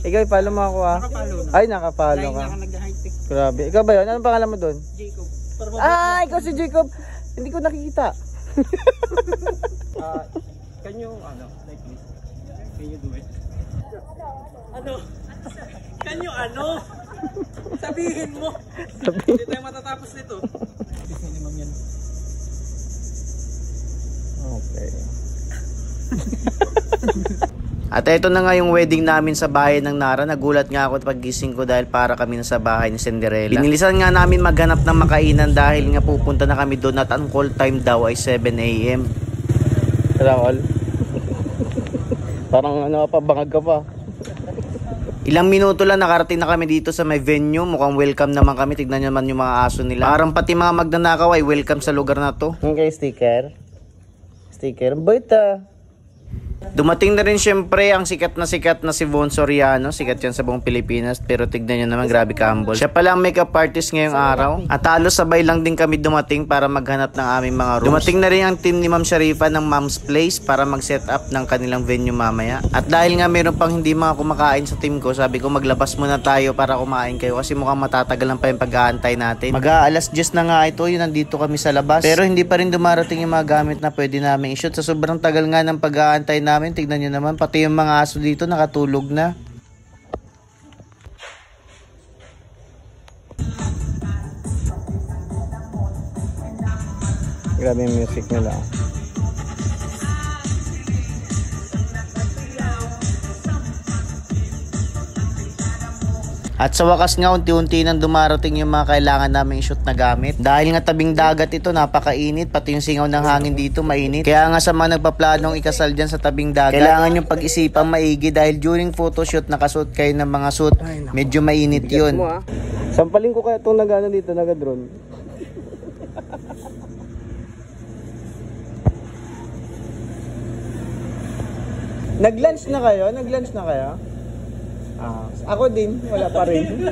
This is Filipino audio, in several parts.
Ikaw, follow mo ako ah. Ay, nakapalo ka. Grabe. Ikaw ba yun? Anong pangalan mo doon? Jacob. Ah, ikaw si Jacob. Hindi ko nakikita. Can you, like this? Can you do it? Ano? Can you, sabihin mo. Hindi tayo matatapos nito. Minimum yan. Okay. At ito na nga yung wedding namin sa bahay ng Nara. Nagulat nga ako pagising ko dahil para kami na sa bahay ni Cinderella. Binilisan nga namin maghanap ng makainan dahil nga pupunta na kami doon at ang call time daw ay 7 AM. All. Parang pabangag ka pa. Ilang minuto lang nakarating na kami dito sa may venue. Mukhang welcome naman kami. Tignan nyo naman yung mga aso nila. Parang pati mga magnanakaw ay welcome sa lugar na to. Okay, sticker. Sticker. Bait ah. Dumating na rin syempre ang sikat na si Von Soriano. Sikat yan sa buong Pilipinas. Pero tignan nyo naman, grabe ka-humble. Siya pala ang makeup artist ngayong araw. At halos sabay lang din kami dumating para maghanap ng aming mga rooms. Dumating na rin ang team ni Ma'am Sharifa ng Mom's Place para mag-set up ng kanilang venue mamaya. At dahil nga meron pang hindi mga kumakain sa team ko, sabi ko maglabas muna tayo para kumain kayo. Kasi mukhang matatagalan pa yung pag-aantay natin. Mag-aalas 10 na nga ito. Yun, nandito kami sa labas. Pero hindi pa rin dumarating yung mga gamit na pwede namin i-shoot. Sa sobrang tagal nga ng pag-aantay namin, tignan nyo naman, pati yung mga aso dito nakatulog na. Grabe yung music nila. At sa wakas nga, unti-unti nang dumarating yung mga kailangan namin i-shoot na gamit. Dahil nga tabing dagat ito, napakainit. Pati yung singaw ng hangin dito, mainit. Kaya nga sa mga nagpaplanong ikasal dyan sa tabing dagat, kailangan yung pag-isipan maigi dahil during photoshoot, nakasuot kayo ng mga suit. Medyo mainit yun. Sampaling ko kaya itong nag-ano dito, nag-drone. Nag-lunch na kayo? Nag-lunch na kayo? Ako din, wala pa rin.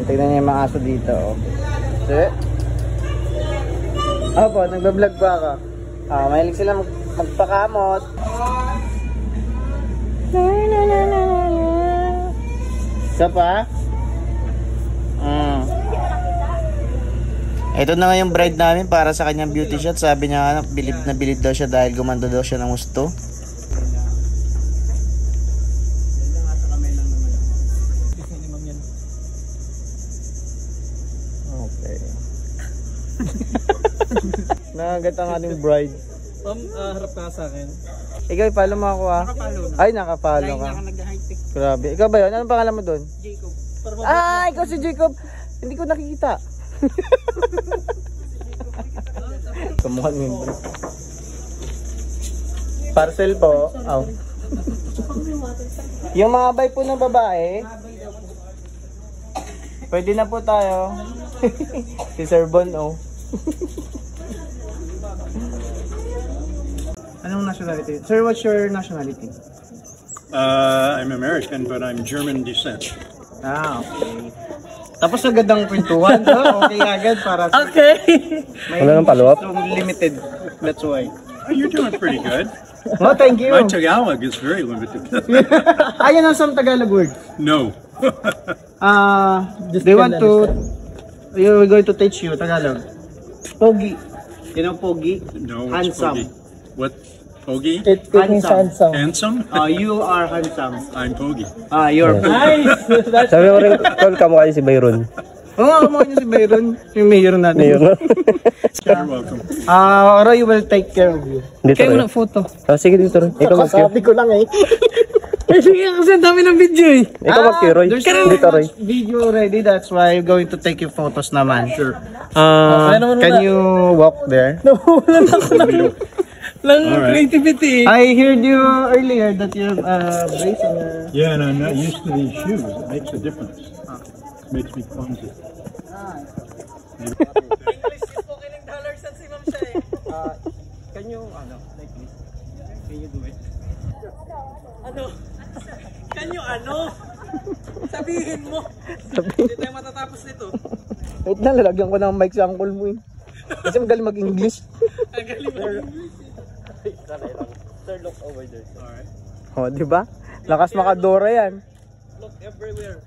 Tignan niyo yung mga aso dito. Opo, nagbablog pa ako. Mahilig sila magpakamot. Isa pa? Ito na nga yung bride namin para sa kanyang beauty shot. Sabi niya bilib na bilib daw siya dahil gumanda daw siya ng gusto. Okay. Nakagat ang ating bride. Harap ka sa akin. Ikaw, follow mo ako ah. Ay, nakapalo ka. Grabe. Ikaw ba yun? Anong pangalan mo doon? Jacob. Ah, ikaw si Jacob. Hindi ko nakikita. Kamukha mo. Parcel po. Yung mga bay po ng babae. Pwede na po tayo. Si Sir Bon, Anong nationality? Sir, what's your nationality? I'm American, but I'm German descent. Okay. Tapos agad ang kwentuhan, okay agad para sa... Okay! Wala nang follow-up? Limited, that's why. Oh, you're doing pretty good. Oh, thank you. My Tagalog is very limited. Ayun ang some Tagalog word. No. They want to... We're going to teach you Tagalog. Pogi. You know Pogi? No, what's handsome. Pogi? What? Pogi? It means handsome. Handsome? You are handsome. I'm Pogi. You're nice. Sabi mo rin, tol, kamukha niyo si Byron. Oo, kamukha niyo si Byron. Yung mayor natin. You're welcome. Roy will take care of you. Dito Kayo na photo. Sige dito rin. Ikaw Sabi ko lang Sige, kasi ang dami ng video Ikaw mag-Roy. There's Dito, Roy. video already, that's why I'm going to take you photos naman. Sure. Can you walk there? Nawalan ako ng creativity. I heard you earlier that you have brace on your... Yeah, and I'm not used to these shoes. It makes a difference. It makes me clumsy. English spoken dollars at si Ma'am Shay. Can you, like this? Can you do it? Can you, sabihin mo. Hindi tayo matatapos nito. Wait na, lalagyan ko ng mic sa uncle mo Kasi magaling mag-English. Magaling mag-English. Sir, look over there. Alright. Oh, di ba? Lakas makadora yan. Look everywhere.